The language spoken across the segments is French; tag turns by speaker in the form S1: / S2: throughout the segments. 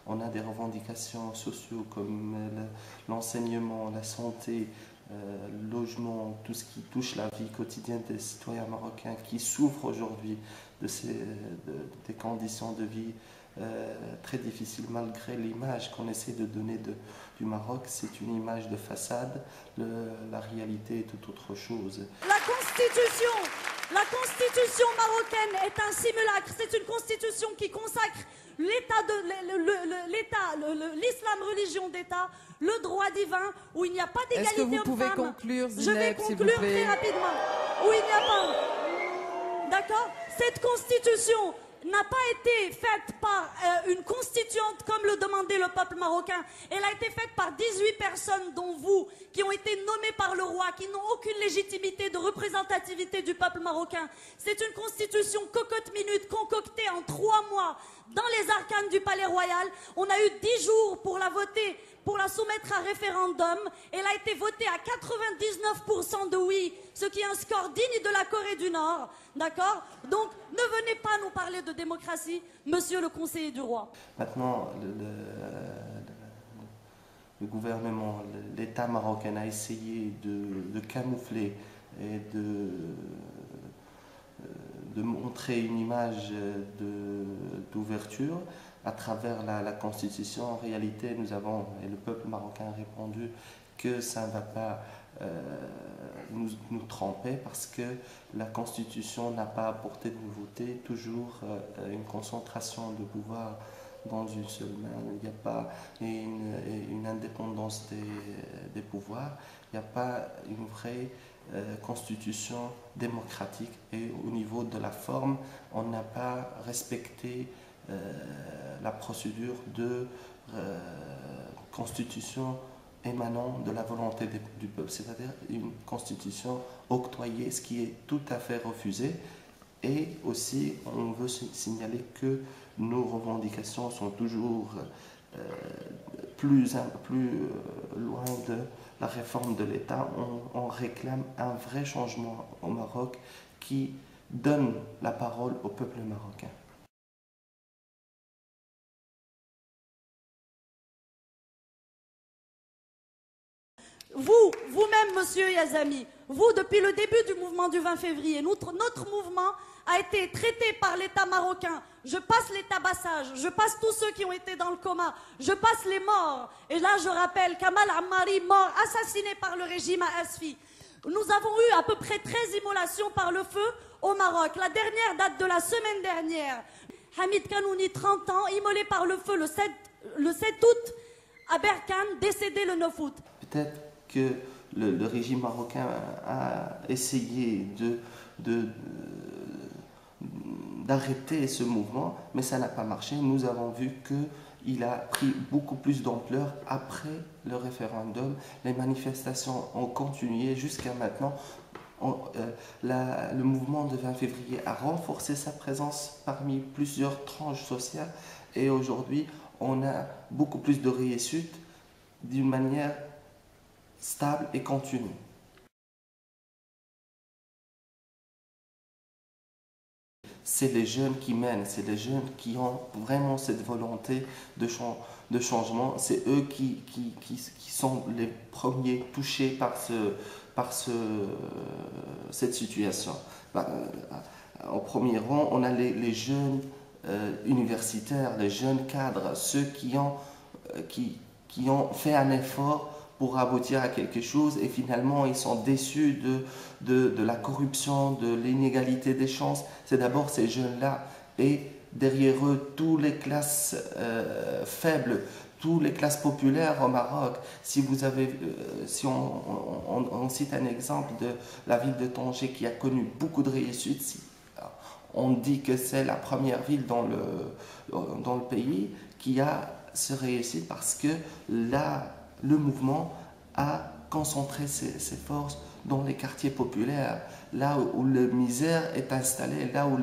S1: On a des revendications sociales comme l'enseignement, la santé, le logement, tout ce qui touche la vie quotidienne des citoyens marocains qui souffrent aujourd'hui des conditions de vie très difficiles malgré l'image qu'on essaie de donner du Maroc. C'est une image de façade, la réalité est tout autre chose.
S2: La constitution marocaine est un simulacre, c'est une constitution qui consacre l'islam religion d'État, le droit divin, où il n'y a pas d'égalité homme-femme.
S3: Est-ce que vous pouvez conclure, Zineb,
S2: Je vais conclure très rapidement. Où il n'y a pas... D'accord? Cette constitution n'a pas été faite par une constituante comme le demandait le peuple marocain. Elle a été faite par 18 personnes, dont vous, qui ont été nommées par le roi, qui n'ont aucune légitimité de représentativité du peuple marocain. C'est une constitution cocotte-minute concoctée en 3 mois dans les arcanes du palais royal. On a eu 10 jours pour la voter, pour la soumettre à référendum. Elle a été votée à 99% de oui, ce qui est un score digne de la Corée du Nord. D'accord? Donc, ne venez pas nous parler de démocratie, monsieur le conseiller du roi.
S1: Maintenant, le gouvernement, l'État marocain a essayé de camoufler et de montrer une image d'ouverture à travers la Constitution. En réalité, nous avons, et le peuple marocain a répondu que ça ne va pas nous tromper parce que la Constitution n'a pas apporté de nouveauté, toujours une concentration de pouvoir dans une seule main. Il n'y a pas une indépendance des pouvoirs, il n'y a pas une vraie constitution démocratique et au niveau de la forme, on n'a pas respecté la procédure de constitution émanant de la volonté du peuple, c'est-à-dire une constitution octroyée, ce qui est tout à fait refusé. Et aussi, on veut signaler que nos revendications sont toujours plus loin de la réforme de l'État. On réclame un vrai changement au Maroc qui donne la parole au peuple marocain.
S2: Vous-même, monsieur Yazami, vous, depuis le début du mouvement du 20 février, notre mouvement a été traité par l'État marocain. Je passe les tabassages, je passe tous ceux qui ont été dans le coma, je passe les morts. Et là, je rappelle, Kamal Ammari, mort, assassiné par le régime à Asfi. Nous avons eu à peu près 13 immolations par le feu au Maroc. La dernière date de la semaine dernière. Hamid Kanouni, 30 ans, immolé par le feu le 7 août à Berkane, décédé le 9 août.
S1: Peut-être que le régime marocain a essayé d'arrêter ce mouvement, mais ça n'a pas marché. Nous avons vu qu'il a pris beaucoup plus d'ampleur après le référendum. Les manifestations ont continué jusqu'à maintenant. Le mouvement de 20 février a renforcé sa présence parmi plusieurs tranches sociales et aujourd'hui, on a beaucoup plus de réussite d'une manière stable et continue. C'est les jeunes qui mènent, c'est les jeunes qui ont vraiment cette volonté de changement. C'est eux qui sont les premiers touchés par cette situation. En premier rang, on a les jeunes universitaires, les jeunes cadres, ceux qui ont fait un effort pour aboutir à quelque chose et finalement ils sont déçus de la corruption, de l'inégalité des chances. C'est d'abord ces jeunes-là et derrière eux toutes les classes faibles, toutes les classes populaires au Maroc. Si on cite un exemple de la ville de Tanger qui a connu beaucoup de réussite, on dit que c'est la première ville dans le pays qui a ce réussite parce que le mouvement a concentré ses forces dans les quartiers populaires, là où la misère est installée, là où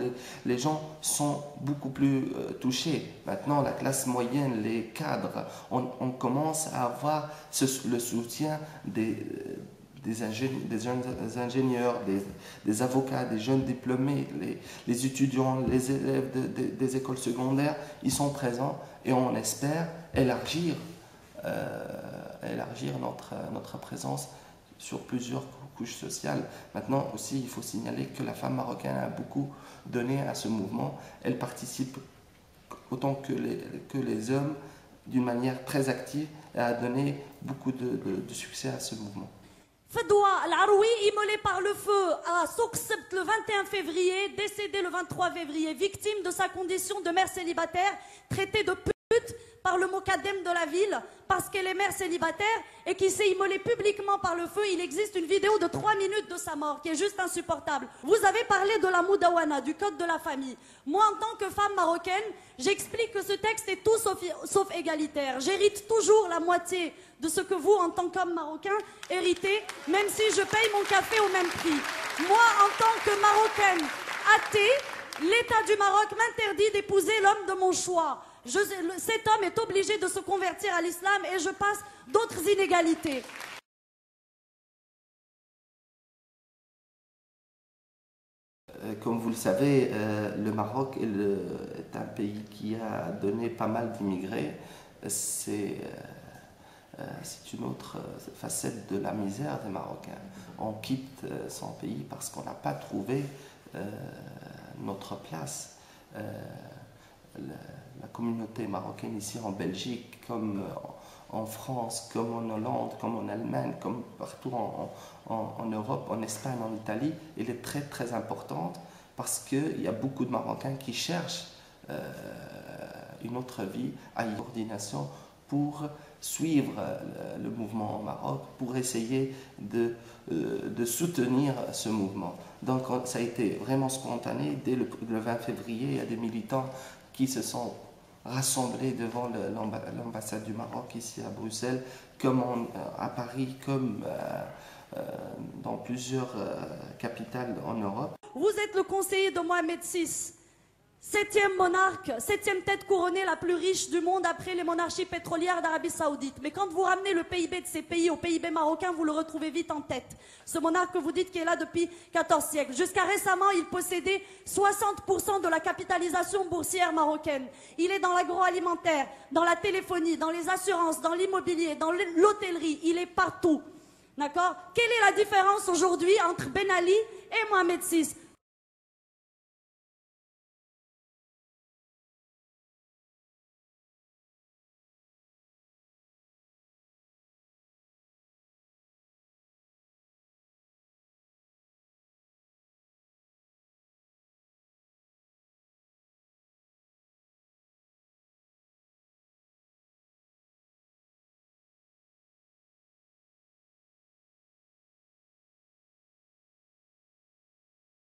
S1: les gens sont beaucoup plus touchés. Maintenant, la classe moyenne, les cadres, on commence à avoir le soutien des des jeunes ingénieurs, des avocats, des jeunes diplômés, les étudiants, les élèves des écoles secondaires, ils sont présents et on espère élargir notre présence sur plusieurs couches sociales. Maintenant aussi, il faut signaler que la femme marocaine a beaucoup donné à ce mouvement. Elle participe autant que les hommes d'une manière très active et a donné beaucoup de succès à ce mouvement.
S2: Fedwa Al-Aroui, immolé par le feu à Souk Sebt le 21 février, décédé le 23 février, victime de sa condition de mère célibataire, traitée de pute par le Mokadem de la ville parce qu'elle est mère célibataire et qui s'est immolée publiquement par le feu. Il existe une vidéo de 3 minutes de sa mort qui est juste insupportable. Vous avez parlé de la Moudawana, du code de la famille. Moi, en tant que femme marocaine, j'explique que ce texte est tout sauf égalitaire. J'hérite toujours la moitié de ce que vous, en tant qu'homme marocain, héritez, même si je paye mon café au même prix. Moi, en tant que marocaine athée, l'État du Maroc m'interdit d'épouser l'homme de mon choix. Cet homme est obligé de se convertir à l'islam et je passe d'autres inégalités.
S1: Comme vous le savez, le Maroc est un pays qui a donné pas mal d'immigrés. C'est une autre facette de la misère des Marocains. On quitte son pays parce qu'on n'a pas trouvé notre place. La communauté marocaine ici en Belgique, comme en France, comme en Hollande, comme en Allemagne, comme partout en Europe, en Espagne, en Italie, elle est très très importante parce qu'il y a beaucoup de Marocains qui cherchent une autre vie à une coordination pour suivre le mouvement au Maroc, pour essayer de soutenir ce mouvement. Donc ça a été vraiment spontané. Dès le 20 février, il y a des militants qui se sont rassemblés devant l'ambassade du Maroc ici à Bruxelles, comme à Paris, comme dans plusieurs capitales en Europe.
S2: Vous êtes le conseiller de Mohamed VI, 7e monarque, 7e tête couronnée la plus riche du monde après les monarchies pétrolières d'Arabie Saoudite. Mais quand vous ramenez le PIB de ces pays au PIB marocain, vous le retrouvez vite en tête. Ce monarque que vous dites qui est là depuis 14 siècles. Jusqu'à récemment, il possédait 60% de la capitalisation boursière marocaine. Il est dans l'agroalimentaire, dans la téléphonie, dans les assurances, dans l'immobilier, dans l'hôtellerie. Il est partout. D'accord? Quelle est la différence aujourd'hui entre Ben Ali et Mohamed VI?